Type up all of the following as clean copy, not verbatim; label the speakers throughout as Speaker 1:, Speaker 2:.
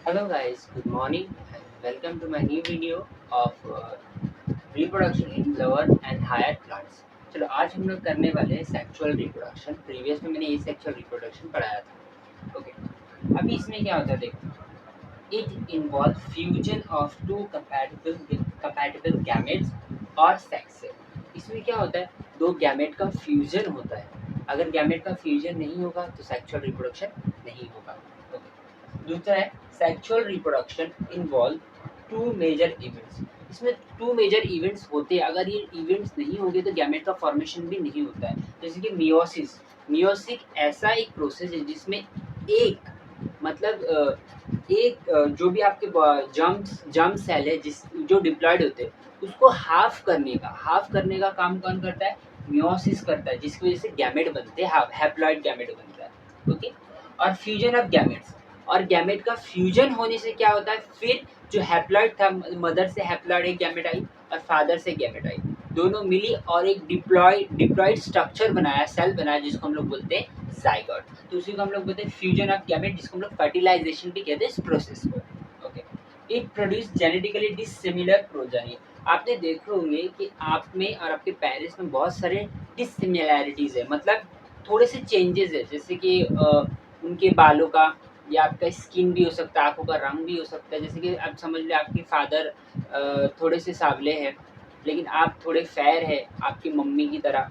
Speaker 1: Hello guys, good morning and welcome to my new video of reproduction in lower and higher plants। चलो आज हम लोग करने वाले हैं सेक्सुअल रिप्रोडक्शन। प्रीवियस में मैंने ये सेक्सुअल रिप्रोडक्शन पढ़ाया था। ओके, अभी इसमें क्या होता है देखो, it involve fusion of two compatible gametes और सेक्स। इसमें क्या होता है, दो गैमेट का फ्यूजन होता है। अगर गैमेट का फ्यूजन नहीं होगा तो सेक्सुअल रिप्रोडक्शन नहीं होगा। दूसरा है sexual reproduction involve two major events. इसमें टू मेजर इवेंट्स होते हैं। अगर ये इवेंट्स नहीं होंगे तो गैमेट का फॉर्मेशन भी नहीं होता है। जैसे कि मियोसिस। मियोसिस ऐसा एक प्रोसेस है जिसमें एक मतलब जो भी आपके जर्म सेल है जो डिप्लॉयड होते हैं उसको हाफ करने का काम कौन करता है? मियोसिस करता है, जिसकी वजह से गैमेट बनते हैं, हैप्लॉइड गैमेट बनता है। ओके, और फ्यूजन ऑफ गैमेट्स, और गैमेट का फ्यूजन होने से क्या होता है, फिर जो हैप्लॉइड था, मदर से हैप्लॉइड एक गैमेट आई और फादर से गैमेट आई, दोनों मिली और एक डिप्लॉइड स्ट्रक्चर बनाया, सेल बनाया, जिसको हम लोग बोलते हैं जाइगोट। तो उसी को हम लोग बोलते हैं फ्यूजन ऑफ गैमेट, जिसको हम लोग फर्टिलाइजेशन भी कहते हैं इस प्रोसेस को। Okay, it produce genetically dissimilar progeny. आपने देखे होंगे कि आप में और आपके पेरेंट्स में बहुत सारे डिसिमिलैरिटीज है, मतलब थोड़े से चेंजेस है। जैसे कि उनके बालों का, या आपका स्किन भी हो सकता है, आँखों का रंग भी हो सकता है। जैसे कि आप समझ लें आपके फादर थोड़े से सांवले हैं, लेकिन आप थोड़े फेयर है आपकी मम्मी की तरह।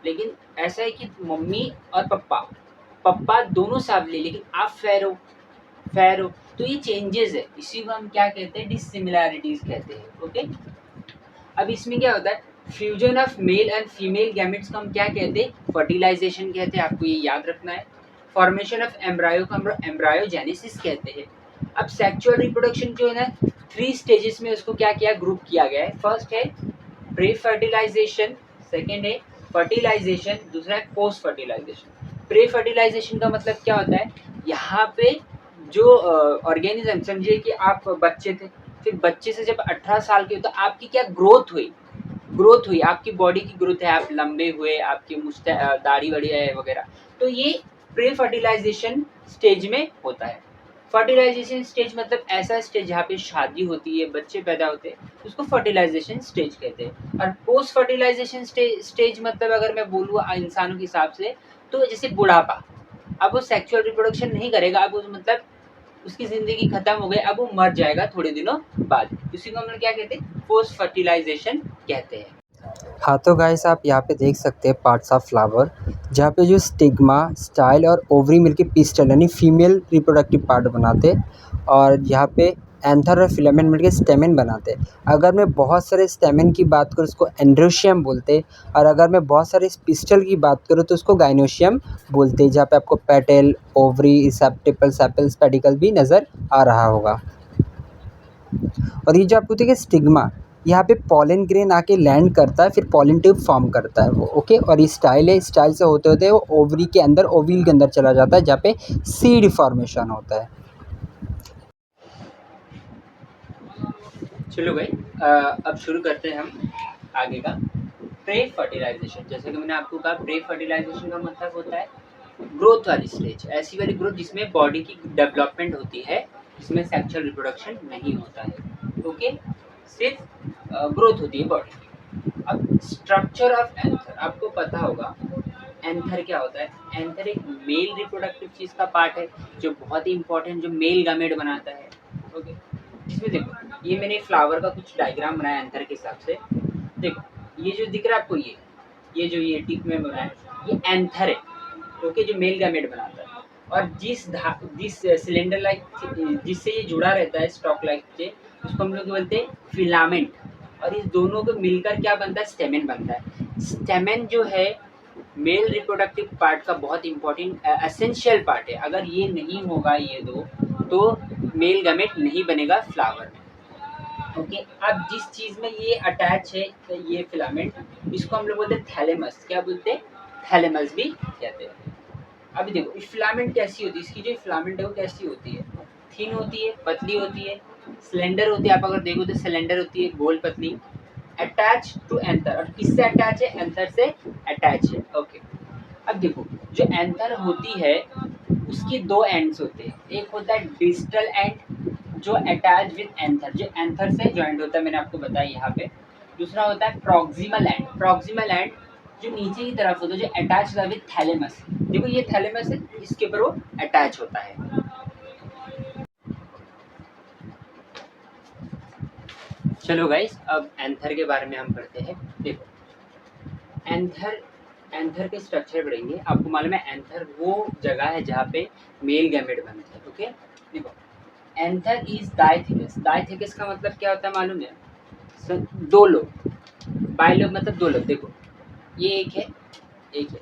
Speaker 1: लेकिन ऐसा है कि मम्मी और पप्पा दोनों सांवले, लेकिन आप फेयर हो। तो ये चेंजेस है, इसी को हम क्या कहते हैं, डिसिमिलैरिटीज कहते हैं। ओके, अब इसमें क्या होता है, fusion of male and female gametes को हम क्या कहते हैं, फर्टिलाइजेशन कहते हैं। आपको ये याद रखना है। फॉर्मेशन ऑफ एम्ब्रायो को हम लोग एम्ब्रायोजेनेसिस कहते हैं। अब सेक्सुअल रिप्रोडक्शन जो है ना, 3 स्टेजेस में उसको क्या किया, ग्रुप किया गया है। फर्स्ट है प्री फर्टिलाइजेशन, सेकेंड है फर्टिलाइजेशन, दूसरा है पोस्ट फर्टिलाइजेशन। प्री फर्टिलाइजेशन का मतलब क्या होता है, यहाँ पे जो ऑर्गेनिज्म, समझिए कि आप बच्चे थे, फिर बच्चे से जब 18 साल के हो तो आपकी क्या ग्रोथ हुई, आपकी बॉडी की ग्रोथ है, आप लंबे हुए, आपकी दाढ़ी बड़ी है वगैरह। तो ये प्री फर्टिलाइजेशन स्टेज में होता है। फर्टिलाइजेशन स्टेज मतलब ऐसा स्टेज जहाँ पे शादी होती है, बच्चे पैदा होते हैं, उसको फर्टिलाइजेशन स्टेज कहते हैं। और पोस्ट फर्टिलाइजेशन स्टेज मतलब अगर मैं बोलूँ इंसानों के हिसाब से, तो जैसे बुढ़ापा, अब वो सेक्सुअल रिप्रोडक्शन नहीं करेगा, अब वो मतलब उसकी ज़िंदगी खत्म हो गई, अब वो मर जाएगा थोड़े दिनों बाद। इसी को हम लोग क्या कहते हैं, पोस्ट फर्टिलाइजेशन कहते हैं।
Speaker 2: हाँ तो गाइस आप यहाँ पे देख सकते हैं पार्ट्स ऑफ फ्लावर, जहाँ पे जो स्टिग्मा, स्टाइल और ओवरी मिलके पिस्टल यानी फीमेल रिप्रोडक्टिव पार्ट बनाते, और यहाँ पे एंथर और फिलामेंट मिलके स्टेमेन बनाते। अगर मैं बहुत सारे स्टेमेन की बात करूँ उसको एंड्रोशियम बोलते, और अगर मैं बहुत सारे पिस्टल की बात करूँ तो उसको गाइनोशियम बोलते, जहाँ पे आपको पेटल, ओवरी, सेप्टिपल, सेपल्स, पेडिकल भी नज़र आ रहा होगा। और ये जो आपको देखिए स्टिग्मा, यहाँ पे पॉलन ग्रेन आके लैंड करता है, फिर पॉलन ट्यूब फॉर्म करता है वो। ओके, और ये स्टाइल है, स्टाइल से होते होते वो ओवरी के अंदर, ओवील के अंदर चला जाता है, जहाँ पे सीड फॉर्मेशन होता है।
Speaker 1: चलो भाई, अब शुरू करते हैं हम आगे का। प्री फर्टिलाइजेशन, जैसे कि मैंने आपको कहा, प्री फर्टिलाइजेशन का मतलब होता है ग्रोथ वाली स्टेज, ऐसी वाली ग्रोथ जिसमें बॉडी की डेवलपमेंट होती है, जिसमें सेक्सुअल रिप्रोडक्शन नहीं होता है। ओके, सिर्फ ग्रोथ होती है बॉडी की। अब स्ट्रक्चर ऑफ एंथर आपको पता होगा, एंथर क्या होता है। एंथर एक मेल रिप्रोडक्टिव चीज का पार्ट है, जो बहुत ही इंपॉर्टेंट, जो मेल गैमेट बनाता है। ओके, इसमें देखो, ये मैंने फ्लावर का कुछ डायग्राम बनाया एंथर के हिसाब से। देखो, ये जो दिख रहा है आपको, ये जो ये टिप में बनाया है, ये एंथर है। ओके, जो मेल गैमेट बनाता है। और जिस सिलेंडर लाइक जिससे ये जुड़ा रहता है, स्टॉक लाइक से, उसको हम लोग बोलते हैं फिलामेंट। और इस दोनों को मिलकर क्या बनता है, स्टेमेन बनता है। स्टेमेन जो है मेल रिप्रोडक्टिव पार्ट का बहुत इंपॉर्टेंट एसेंशियल पार्ट है। अगर ये नहीं होगा ये दो, तो मेल गैमेट नहीं बनेगा फ्लावर में। ओके, अब जिस चीज में ये अटैच है, तो ये फिलामेंट, इसको हम लोग बोलते हैं थैलेमस। क्या बोलते हैं, थैलेमस भी कहते हैं। अभी देखो ये फिलामेंट कैसी होती है, इसकी जो फिलामेंट है वो कैसी होती है, थिन होती है, पतली होती है, सिलेंडर होती है। आप अगर देखो तो सिलेंडर होती है, गोल पतली, अटैच टू एंथर। और किससे अटैच है, एंथर से अटैच है। ओके, अब देखो, जो एंथर होती है उसकी दो एंड्स होते हैं, एक होता है डिस्टल एंड जो अटैच विद एंथर, जो एंथर से ज्वाइंट होता है, मैंने आपको बताया यहाँ पे। दूसरा होता है प्रॉक्सिमल एंड, प्रॉक्सिमल एंड जो नीचे की तरफ होता है, जो अटैच होता है विद थैलेमस। देखो ये थैलेमस है, इसके ऊपर वो अटैच होता है। चलो गाइस, अब एंथर के बारे में हम पढ़ते हैं। देखो एंथर, एंथर के स्ट्रक्चर पढ़ेंगे। आपको मालूम है एंथर वो जगह है जहाँ पे मेल गैमेट बनते हैं। ओके देखो एंथर इज डाइथिकस, डाइथिकस का मतलब क्या होता है मालूम है? दो लोग, बाई लोग मतलब दो लोग। देखो ये एक है, एक है,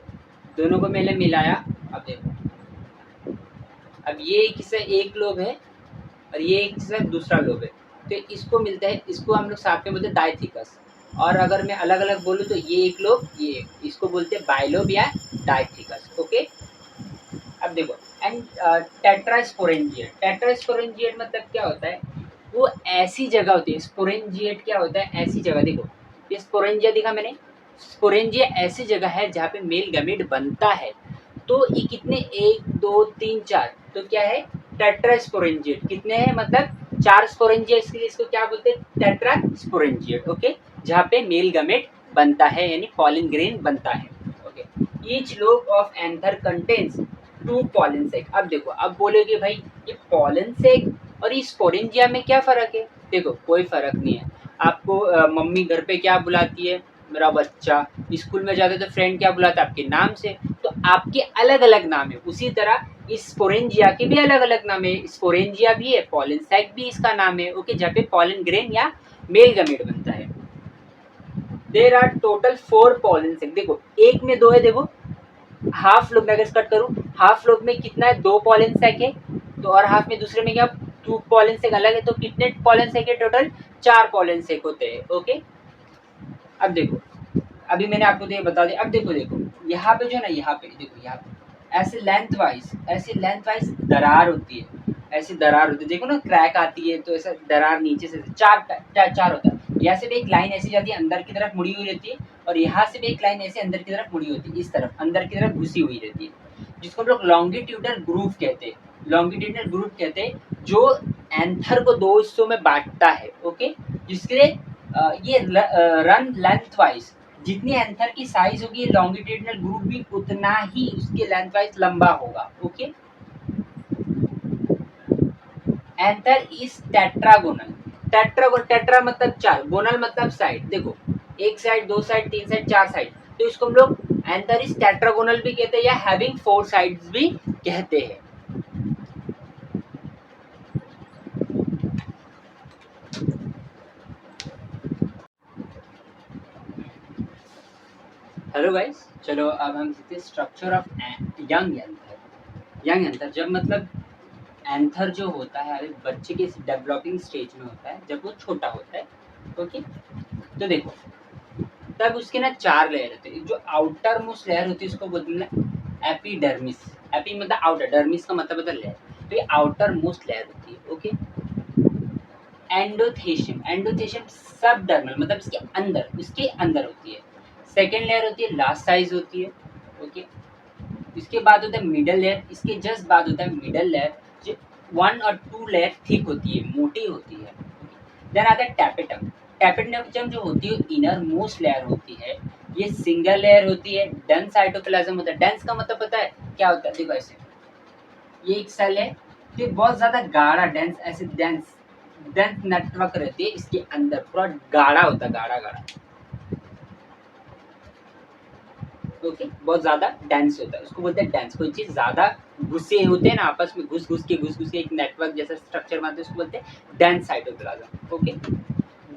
Speaker 1: दोनों को मैंने मिलाया। अब देखो, अब ये एक से एक लोब है और ये एक से दूसरा लोब है, तो इसको मिलता है, इसको हम लोग साथ में बोलते हैं डाइथिकस। और अगर मैं अलग अलग बोलूँ तो ये एक लोब, ये एक, इसको बोलते हैं बाइलोब या डाइथिकस। ओके अब देखो एंड टेट्रास्पोरेंजिएट, टेट्रास्पोरेंजिएट मतलब क्या होता है? वो ऐसी जगह होती है, स्पोरेंजिएट क्या होता है? ऐसी जगह। देखो ये स्पोरेंजिया दिखा मैंने, स्पोरेंजिया ऐसी जगह है जहाँ पे मेल गैमेट बनता है। तो ये कितने, एक दो तीन चार, तो क्या है? टेट्रास्पोरेंजिएट। कितने हैं? मतलब चार स्पोरेंजिया, इसके लिए इसको क्या बोलते हैं? टेट्रास्पोरेंजिएट। ओके जहाँ पे मेल गैमेट बनता है यानी पॉलिन ग्रेन बनता है। Okay each lobe of anther contains two pollen sac. अब देखो, अब बोलोगे भाई ये पॉलन सेक और इस स्पोरेंजिया में क्या फ़र्क है? देखो कोई फ़र्क नहीं है। आपको मम्मी घर पे क्या बुलाती है? मेरा बच्चा। स्कूल में जाते तो फ्रेंड क्या बुलाता है? आपके नाम से। तो आपके अलग अलग नाम है, उसी तरह इस स्पोरेंजिया के भी अलग अलग नाम है। स्पोरेंजिया भी है, पॉलन सैक भी इसका नाम है। ओके जहाँ पे पॉलन ग्रेन या मेल गैमेट बनता है। There are total 4 pollen sac. देखो एक में दो है, देखो हाफ लोब में अगर कट करूं, हाफ लोब में कितना है? 2 पॉलन सैक है। तो और हाफ में दूसरे में क्या? 2 पॉलन सैक अलग है। तो कितने पॉलन सैक है टोटल? 4 पॉलन सैक होते हैं। ओके अब देखो, अभी मैंने आपको ये बता दिया। अब देखो देखो यहाँ पे जो ना, यहाँ पे देखो, यहाँ पे ऐसे लेंथ वाइज दरार होती है, ऐसी दरार होती है। देखो ना क्रैक आती है तो ऐसा दरार नीचे से चार होता है। यहाँ से भी एक लाइन ऐसी जाती है, अंदर की तरफ मुड़ी हुई रहती है, और यहाँ से भी एक लाइन ऐसे अंदर की तरफ मुड़ी होती है, इस तरफ अंदर की तरफ घुसी हुई रहती है, जिसको हम लोग लॉन्गिट्यूडनल ग्रूव कहते हैं। लॉन्गिट्यूडनल ग्रूव कहते हैं जो एंथर को दो हिस्सों में बांटता है। ओके जिसके लिए ये रन लेंथ वाइज, जितनी एंथर की साइज होगी लॉन्गिट्यूडनल ग्रूव भी उतना ही उसके लेंथ वाइज लंबा होगा। Okay anther is tetragonal, tetra मतलब चार, गोनल मतलब साइड। देखो एक साइड, दो साइड, तीन साइड, चार साइड, तो इसको हम लोग एंथर इज टेट्रागोनल भी कहते हैं या हैविंग 4 साइड्स भी कहते हैं। हेलो गाइस, चलो अब हम सीखते हैं structure of young anther. Young anther जब मतलब एंथर जो होता है अभी बच्चे के डेवलपिंग स्टेज में होता है, जब वो छोटा होता है। ओके तो देखो तब उसके ना 4 लेयर होते हैं। जो आउटर मोस्ट लेयर होती है उसको बोलते हैं एपिडर्मिस। एपी मतलब आउटर, डर्मिस का मतलब होता है लेयर, तो ये आउटर मोस्ट लेयर होती है। ओके एंडोथेशियम, एंडोथेशियम सब डर्मल मतलब इसके अंदर होती है। सेकेंड लेयर होती है लास्ट साइज होती है। ओके इसके बाद होता है मिडल लेयर, इसके जस्ट बाद होता है मिडल लेयर जो 1 और 2 लेयर थिक होती है, मोटी होती है। देन आता है टैपेटम। टैपेटम जो होती है इनर मोस्ट लेयर होती है, ये सिंगल लेयर होती है। डेंस साइटोप्लाज्म होता है। डेंस का मतलब पता है क्या होता है? देखो ऐसे ये एक सेल है, ये बहुत ज़्यादा गाढ़ा डेंस, ऐसे डेंस नेटवर्क रहती है इसके अंदर, पूरा गाढ़ा होता है, गाढ़ा गाढ़ा। ओके बहुत ज़्यादा डेंस होता है, उसको बोलते हैं डेंस। कोई चीज़ ज़्यादा घुसे होते हैं ना आपस में, घुस घुस के एक नेटवर्क जैसा स्ट्रक्चर बनता है, उसको बोलते हैं डेंस साइटोप्लाज्म। ओके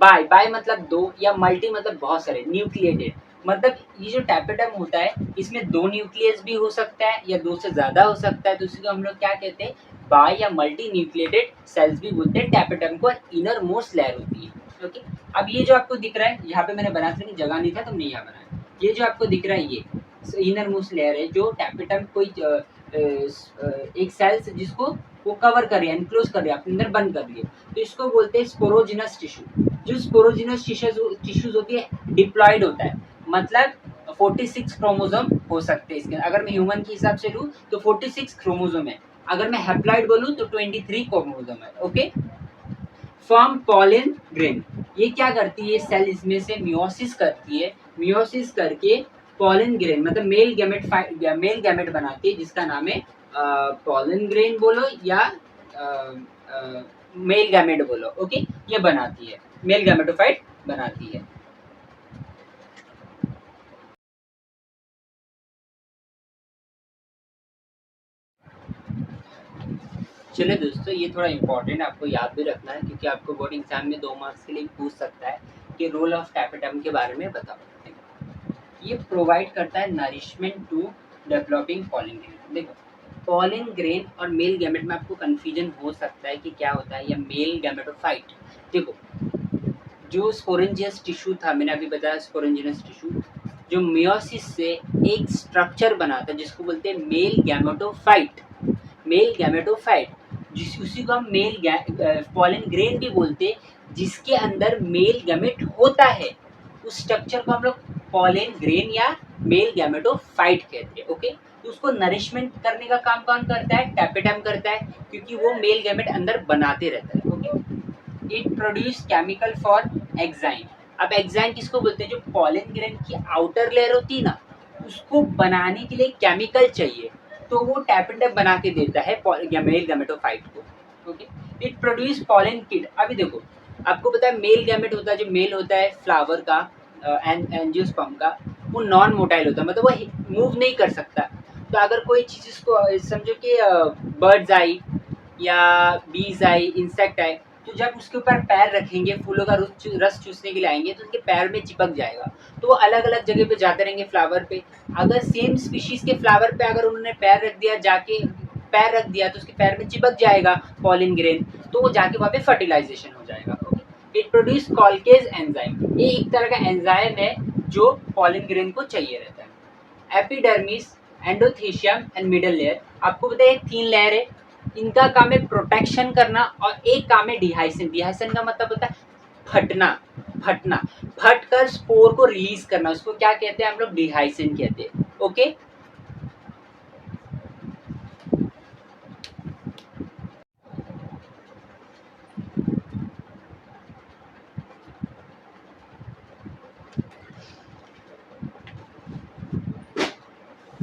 Speaker 1: बाय मतलब दो, या मल्टी मतलब बहुत सारे, न्यूक्लिएटेड मतलब ये जो टैपेटम होता है इसमें 2 न्यूक्लियस भी हो सकता है या 2 से ज़्यादा हो सकता है, तो उसी को हम लोग क्या कहते हैं? बाय या मल्टी न्यूक्लिएटेड सेल्स भी बोलते हैं टैपेटम को, इनर मोस्ट लेयर होती है। ओके अब ये जो आपको दिख रहा है, यहाँ पे मैंने बनाया था, जगह नहीं था तो हमने यहाँ बनाया। ये जो आपको दिख रहा है ये इनर मोस्ट लेयर है, जो टैपेटम कोई एक सेल्स जिसको वो कवर कर रही है, एनक्लोज कर रही है, अपने अंदर बंद कर रही है, तो इसको बोलते हैं स्पोरोजिनस टिश्यू। जो स्पोरोजिनस टिश्यूज होती है डिप्लॉयड होता है, मतलब 46 क्रोमोसोम हो सकते हैं इसके। अगर मैं ह्यूमन के हिसाब से लूँ तो 46 क्रोमोसोम है, अगर मैं हैप्लॉइड बोलूँ तो 23 क्रोमोसोम है। Okay form pollen grain. ये क्या करती है, सेल इसमें से मियोसिस करती है, मियोसिस करके पॉलन ग्रेन मतलब मेल गैमेट बनाती है, जिसका नाम है पॉलन ग्रेन बोलो या मेल गैमेट बोलो। ओके, ये बनाती है, मेल गैमेटोफाइट बनाती है। चलिए दोस्तों, ये थोड़ा इंपॉर्टेंट आपको याद भी रखना है, क्योंकि आपको बोर्ड एग्जाम में 2 मार्क्स के लिए पूछ सकता है कि रोल ऑफ टैपेटम के बारे में बताओ। ये प्रोवाइड करता है nourishment to developing pollen grain. देखो, पॉलन ग्रेन और मेल गैमेट में आपको कंफ्यूजन हो सकता है कि क्या होता है या मेल गैमेटोफाइट। देखो, जो स्पोरेंजियस टिश्यू था, मैंने अभी बताया स्पोरेंजियस टिश्यू, जो मियोसिस से एक स्ट्रक्चर बनाता है जिसको बोलते हैं मेल गैमेटोफाइट। मेल गैमेटोफाइट जिस उसी को हम मेल पॉलन ग्रेन भी बोलते हैं, जिसके अंदर मेल गैमेट होता है, उस स्ट्रक्चर को हम लोग पॉलन ग्रेन या मेल गैमेटोफाइट कहते हैं। ओके, तो उसको नरिशमेंट करने का काम कौन करता है, टैपेटम करता है, क्योंकि वो मेल गैमेट अंदर बनाते रहता है। Okay, it produce chemical for enzyme. अब एग्जाइम किसको बोलते हैं, जो पॉलन ग्रेन की आउटर लेयर होती है ना, उसको बनाने के लिए केमिकल चाहिए, तो वो टैपेटम बना के देता है मेल गैमेटोफाइट को। Okay, it produce pollen kid. अभी देखो, आपको पता है मेल गैमेट होता है, जो मेल होता है फ्लावर का एंजियोस्पर्म का, वो नॉन मोटाइल होता है, मतलब वो मूव नहीं कर सकता। तो अगर कोई चीज़ इसको समझो कि बर्ड्स आई या बीज आई, इंसेक्ट आए, तो जब उसके ऊपर पैर रखेंगे, फूलों का रस चूसने के लिए आएंगे, तो उनके पैर में चिपक जाएगा, तो वो अलग अलग जगह पे जाते रहेंगे फ्लावर पे। अगर सेम स्पीशीज के फ्लावर पे अगर उन्होंने पैर रख दिया, जाके पैर रख दिया, तो उसके पैर में चिपक जाएगा पॉलन ग्रेन, तो वो जाके वहाँ पे फर्टिलाइजेशन हो जाएगा। Okay, it produce callase enzyme. ये एक तरह का एंजाइम है जो पॉलन ग्रेन को चाहिए रहता है। Epidermis, endothecium and middle layer. आपको पता है 3 लेयर है, इनका काम है प्रोटेक्शन करना, और एक काम है डिहाइसन। डिहाइसन का मतलब होता है फटना, फटना, फट कर स्पोर को रिलीज करना, उसको क्या कहते हैं हम लोग, डिहाइसन कहते हैं। ओके,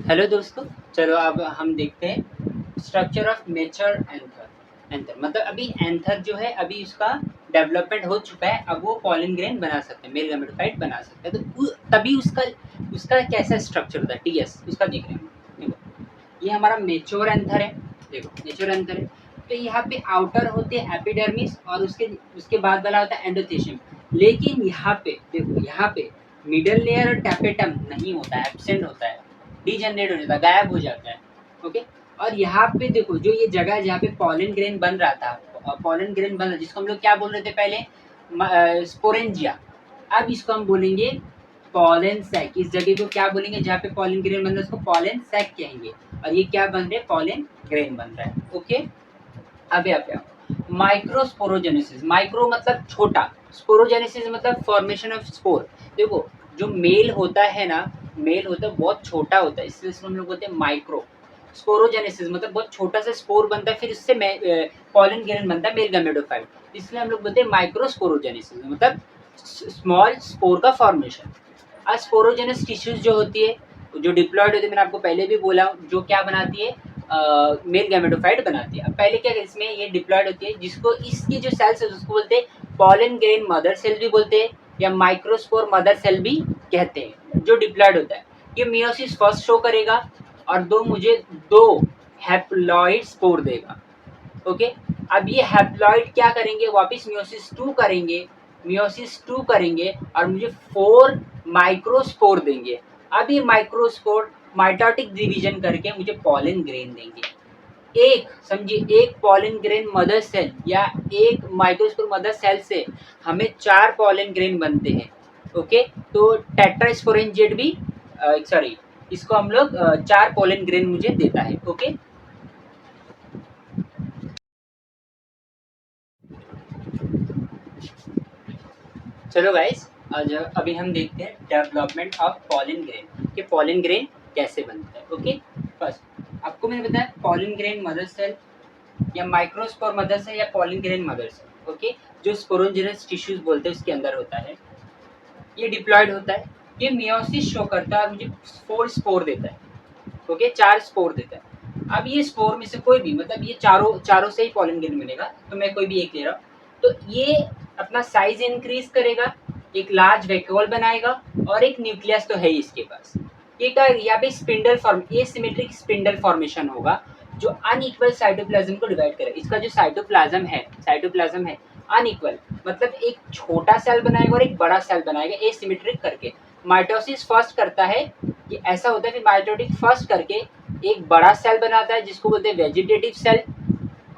Speaker 1: हेलो दोस्तों, चलो अब हम देखते हैं structure of mature anther. Anther मतलब अभी एंथर जो है, अभी उसका डेवलपमेंट हो चुका है, अब वो पॉलन ग्रेन बना सकते हैं, मेल गैमेटोफाइट बना सकते हैं, तो तभी उसका उसका कैसा स्ट्रक्चर होता है, टीएस उसका देख रहे हैं। देखो, ये हमारा मेच्योर एंथर है। देखो, मेच्योर एंथर है, तो यहाँ पे आउटर होते हैं एपिडर्मिस, और उसके बाद वाला होता है एंडोथेशियम। लेकिन यहाँ पे देखो, यहाँ पे मिडल लेयर और टैपेटम नहीं होता है, एब्सेंट होता है, डीजनरेट हो जाता है, गायब हो जाता है। ओके, और यहाँ पे देखो, जो ये जगह है जहाँ पे पॉलन ग्रेन बन रहा था, पॉलन ग्रेन बन रहा, जिसको हम लोग क्या बोल रहे थे पहले, स्पोरेंजिया, अब इसको हम बोलेंगे पॉलन सैक। इस जगह को क्या बोलेंगे, जहाँ पे पॉलन ग्रेन बन रहा है उसको पॉलन सैक कहेंगे, और ये क्या बन रहे हैं, पॉलन ग्रेन बन रहा है। ओके, अब यहाँ पे माइक्रोस्पोरोजेनेसिस। माइक्रो मतलब छोटा, स्पोरोजेनेसिस मतलब फॉर्मेशन ऑफ स्पोर। देखो, जो मेल होता है ना, मेल होता है बहुत छोटा होता है, इसलिए इसको हम लोग बोलते हैं माइक्रो। स्पोरोजेनेसिस मतलब बहुत छोटा सा स्पोर बनता है, फिर इससे पॉलन ग्रेन बनता है, मेल गैमेटोफाइट, इसलिए हम लोग बोलते हैं माइक्रोस्पोरोजेनेसिस, मतलब स्मॉल स्पोर का फॉर्मेशन। आज स्पोरोजेनस टिश्यूज जो होती है, जो डिप्लॉयड होती है, मैंने आपको पहले भी बोला, जो क्या बनाती है, मेल गैमेटोफाइट बनाती है। अब पहले क्या, इसमें ये डिप्लॉयड होती है, जिसको इसकी जो सेल्स है उसको बोलते हैं पॉलन ग्रेन मदर सेल भी बोलते हैं, या माइक्रोस्पोर मदर सेल भी कहते हैं, जो डिप्लॉयड होता है। ये मियोसिस फर्स्ट शो करेगा, और दो हैप्लॉइड स्पोर देगा। ओके, अब ये हैप्लॉइड क्या करेंगे, वापस मियोसिस 2 करेंगे, मियोसिस 2 करेंगे, और मुझे 4 माइक्रोस्पोर देंगे। अब ये माइक्रोस्पोर माइटोटिक डिवीजन करके मुझे पॉलन ग्रेन देंगे। एक समझिए, एक पॉलन ग्रेन मदर सेल या एक माइक्रोस्पोर मदर सेल से हमें 4 पॉलन ग्रेन बनते हैं। ओके, तो टेट्रास्पोरेंजिएट भी सॉरी, इसको हम लोग 4 पॉलन ग्रेन मुझे देता है। ओके, चलो गाइस, आज अभी हम देखते हैं डेवलपमेंट ऑफ पॉलन ग्रेन, कि पॉलन ग्रेन कैसे बनता है। ओके, फर्स्ट आपको मैंने बताया पॉलन ग्रेन मदर सेल या माइक्रोस्पोर मदर सेल या pollen grain mother cell. Okay, जो स्पोरोन्जिनस टिश्यूज बोलते हैं उसके अंदर होता है, ये डिप्लॉयड होता है, ये मियोसिस शो करता है और मुझे 4 स्पोर देता है, ओके 4 स्पोर देता है। अब ये स्पोर में से कोई भी, मतलब ये चारों से ही पॉलन ग्रेन बनेगा, तो मैं कोई भी एक ले रहा हूँ, तो ये अपना साइज इंक्रीज करेगा, एक लार्ज वैक्यूल बनाएगा और एक न्यूक्लियस तो है ही इसके पास। ये क्या, यहाँ पे spindle form, asymmetric spindle formation होगा जो अनइक्वल साइटोप्लाज्म को डिवाइड करेगा। इसका जो साइटोप्लाज्म है अनइक्वल, मतलब एक छोटा सेल बनाएगा और एक बड़ा सेल बनाएगा एसिमेट्रिक करके। माइटोसिस फर्स्ट करता है, ये ऐसा होता है, फिर माइटोटिक फर्स्ट करके एक बड़ा सेल बनाता है जिसको बोलते हैं वेजिटेटिव सेल,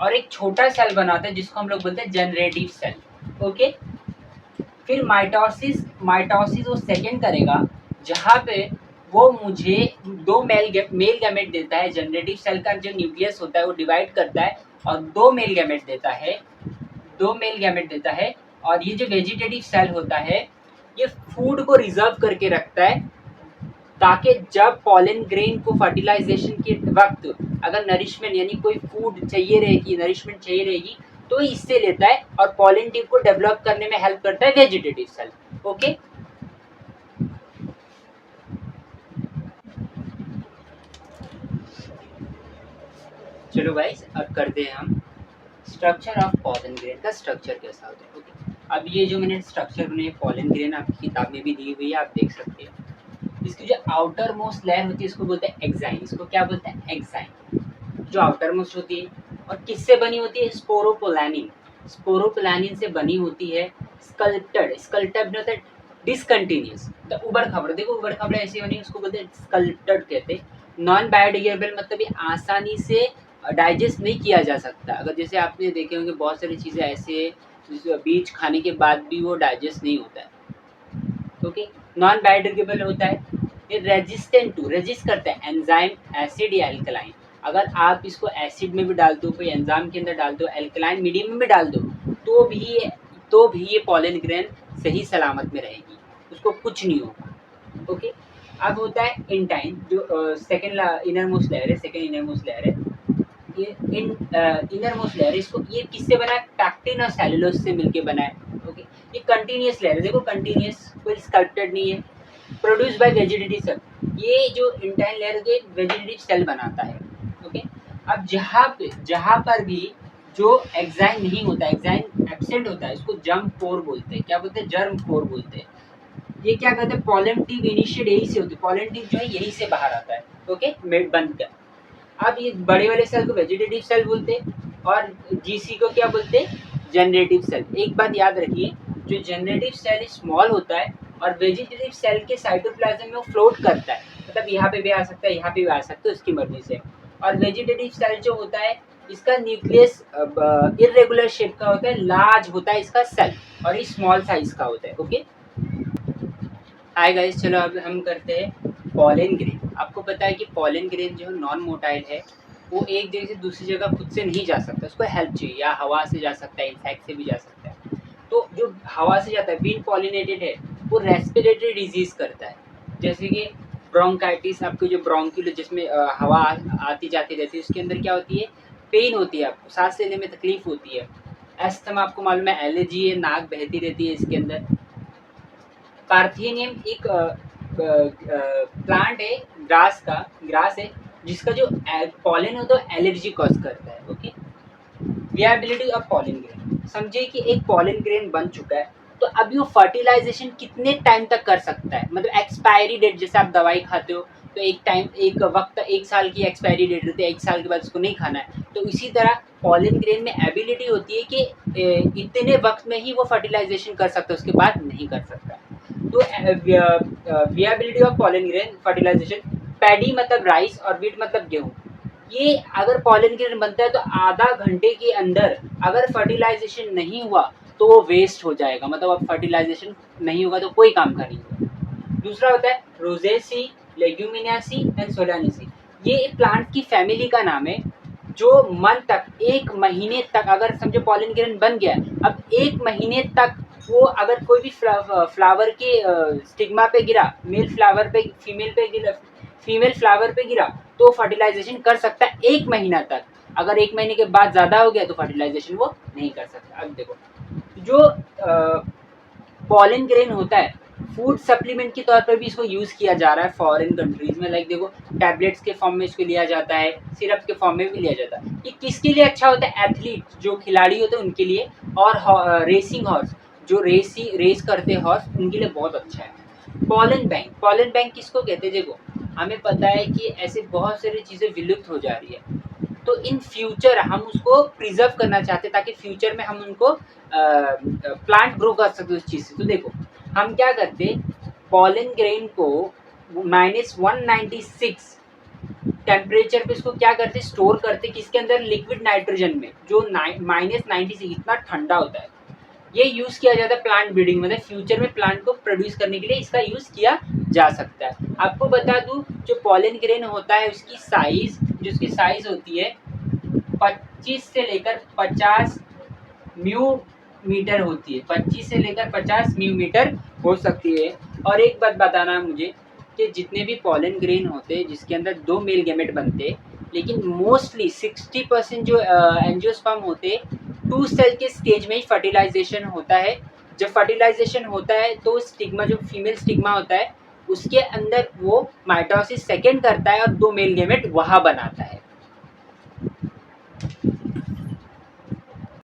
Speaker 1: और एक छोटा सेल बनाता है जिसको हम लोग बोलते हैं जनरेटिव सेल। ओके, फिर माइटोसिस वो सेकेंड करेगा जहाँ पे वो मुझे 2 मेल गैमेट देता है। जनरेटिव सेल का जो न्यूक्लियस होता है वो डिवाइड करता है और 2 मेल गैमेट देता है। और ये जो वेजिटेटिव सेल होता है ये फूड को रिजर्व करके रखता है, ताकि जब पॉलन ग्रेन को फर्टिलाइजेशन के वक्त अगर नरिशमेंट यानी कोई फूड चाहिए रहेगी, नरिशमेंट चाहिए रहेगी, तो इससे लेता है और पॉलन ट्यूब को डेवलप करने में हेल्प करता है वेजिटेटिव सेल। ओके, चलो गाइस अब करते हैं हम स्ट्रक्चर ऑफ पॉलन ग्रेन का स्ट्रक्चर कैसा होता है। ओके, अब ये जो मैंने स्ट्रक्चर बनाया पॉलन ग्रेन आपकी किताब में भी दी हुई है, आप देख सकते हैं। इसकी जो आउटर मोस्ट लेयर होती है इसको बोलते हैं एक्साइन। इसको क्या बोलते हैं? एक्साइन, जो आउटर मोस्ट होती है। और किससे बनी होती है? स्पोरोपोलानिन से बनी होती है। स्कल्प्टेड होता है डिसकंटिन्यूस, तो उबड़ खाबड़, देखो उबड़ खाबड़ ऐसी बनी, उसको बोलते हैं स्कल्प्टेड कहते हैं। नॉन बायोडिग्रेडेबल मतलब ये आसानी से डाइजेस्ट नहीं किया जा सकता। अगर जैसे आपने देखे होंगे बहुत सारी चीज़ें ऐसे बीज खाने के बाद भी वो डाइजेस्ट नहीं होता है। ओके, नॉन बायोडिग्रेडेबल होता है। ये रेजिस्ट करता है एंजाइम, एसिड या एल्कलाइन। अगर आप इसको एसिड में भी डाल दो, कोई एंजाइम के अंदर डाल दो, एल्कलाइन मीडियम में भी डाल दो, तो भी ये पॉलन ग्रेन सही सलामत में रहेगी, उसको कुछ नहीं होगा। ओके, अब होता है इंटाइन, जो सेकेंड इनर मोस्ट लेयर है। ये इनर मोस्ट लेयर, इसको ये किससे बना है? पैक्टिन और सेलुलोज से मिलके बना है। ओके, ये कंटिन्यूस लेयर है, देखो कंटिन्यूस, कोई स्कल्प्टेड नहीं है। प्रोड्यूस बाय वेजिटेटिव सेल, ये जो इंटाइन लेयर है वेजिटेटिव सेल बनाता है। ओके, अब जहाँ पर भी जो एक्साइन नहीं होता, एक्साइन एब्सेंट होता है, इसको जर्म पोर बोलते हैं। क्या बोलते हैं? जर्म पोर बोलते हैं। ये क्या कहते हैं? पॉलन ट्यूब इनिशिएट यही से होती है, पॉलन ट्यूब जो है यही से बाहर आता है। ओके, बंद कर। अब ये बड़े वाले सेल को वेजिटेटिव सेल बोलते हैं और जीसी को क्या बोलते हैं? Generative cell. एक बात याद रखिए, जो जनरेटिव सेल स्मॉल होता है और वेजिटेटिव सेल के साइटोप्लाज्म में वो फ्लोट करता है, मतलब यहाँ पे भी आ सकता है, यहाँ पे भी आ सकता है, उसकी मर्जी से। और वेजिटेटिव सेल जो होता है इसका न्यूक्लियस इरेगुलर शेप का होता है, लार्ज होता है इसका सेल, और ये स्मॉल साइज का होता है। ओके, हाय गाइस, चलो अब हम करते हैं पॉलन ग्रेन। आपको पता है कि पॉलन ग्रेन जो नॉन मोटाइल है, वो एक जगह से दूसरी जगह खुद से नहीं जा सकता, उसको हेल्प चाहिए, या हवा से जा सकता है, इंसेक्ट से भी जा सकता है। तो जो हवा से जाता है, बीन पॉलिनेटेड है, वो रेस्पिरेटरी डिजीज करता है, जैसे कि ब्रोंकाइटिस। आपको जो ब्रोंक्यूल जिसमें हवा आती जाती रहती है, उसके अंदर क्या होती है? पेन होती है, आपको सांस लेने में तकलीफ होती है। एस्थमा आपको मालूम है, एलर्जी है, नाक बहती रहती है इसके अंदर। पार्थेनियम एक प्लांट है, ग्रास है, जिसका जो पॉलन होता है एलर्जी कॉज करता है। Okay, viability of pollen grain, समझिए कि एक पॉलन ग्रेन बन चुका है, तो अभी वो फर्टिलाइजेशन कितने टाइम तक कर सकता है? मतलब एक्सपायरी डेट, जैसे आप दवाई खाते हो तो एक वक्त 1 साल की एक्सपायरी डेट रहती है, 1 साल के बाद उसको नहीं खाना है, तो इसी तरह पॉलन ग्रेन में एबिलिटी होती है कि इतने वक्त में ही वो फर्टिलाइजेशन कर सकता है, उसके बाद नहीं कर सकता। तो viability of pollen grain fertilisation, paddy मतलब राइस और वीट मतलब गेहूँ, ये अगर पॉलन ग्रेन बनता है तो आधा घंटे के अंदर अगर फर्टिलाइजेशन नहीं हुआ तो वो वेस्ट हो जाएगा, मतलब अब फर्टिलाइजेशन नहीं होगा तो कोई काम का नहीं होगा। दूसरा होता है रोजेसी, लेग्यूमिनेसी एंड सोलानेसी। ये एक प्लांट की फैमिली का नाम है, जो मंथ तक, 1 महीने तक, अगर समझो पॉलन ग्रेन बन गया, अब 1 महीने तक वो अगर कोई भी फ्लावर के स्टिग्मा पे गिरा, मेल फ्लावर पे, फीमेल फ्लावर पे गिरा, तो फर्टिलाइजेशन कर सकता है 1 महीना तक। अगर 1 महीने के बाद ज़्यादा हो गया तो फर्टिलाइजेशन वो नहीं कर सकता। अब देखो, जो पॉलन ग्रेन होता है फूड सप्लीमेंट के तौर पर भी इसको यूज़ किया जा रहा है फॉरेन कंट्रीज में। लाइक देखो टैबलेट्स के फॉर्म में इसको लिया जाता है, सिरप के फॉर्म में भी लिया जाता है। ये किसके लिए अच्छा होता है? एथलीट जो खिलाड़ी होते हैं उनके लिए, और रेसिंग हॉर्स जो रेस करते हैं हॉर्स, उनके लिए बहुत अच्छा है। पॉलन बैंक किसको कहते हैं? देखो हमें पता है कि ऐसे बहुत सारी चीज़ें विलुप्त हो जा रही है, तो इन फ्यूचर हम उसको प्रिजर्व करना चाहते हैं ताकि फ्यूचर में हम उनको प्लांट ग्रो कर सकते उस चीज़ से। तो देखो हम क्या करते, पॉलन ग्रेन को -196 टेम्परेचर पे इसको क्या करते, स्टोर करते किसके अंदर? लिक्विड नाइट्रोजन में, जो -96 इतना ठंडा होता है। ये यूज़ किया जाता है प्लांट ब्रीडिंग में, फ्यूचर में प्लांट को प्रोड्यूस करने के लिए इसका यूज़ किया जा सकता है। आपको बता दूं जो पॉलन ग्रेन होता है उसकी साइज होती है 25 से लेकर 50 म्यू मीटर होती है, 25 से लेकर 50 म्यू मीटर हो सकती है। और एक बात बताना है मुझे कि जितने भी पॉलन ग्रेन होते हैं जिसके अंदर 2 मेल गैमेट बनते हैं, लेकिन मोस्टली 60% जो एंजियोस्पर्म होते 2 सेल के स्टेज में ही फर्टिलाइजेशन होता है। जब फर्टिलाइजेशन होता है तो स्टिग्मा, जो फीमेल स्टिग्मा होता है उसके अंदर वो माइटोसिस सेकेंड करता है और 2 मेल गैमेट वहाँ बनाता है।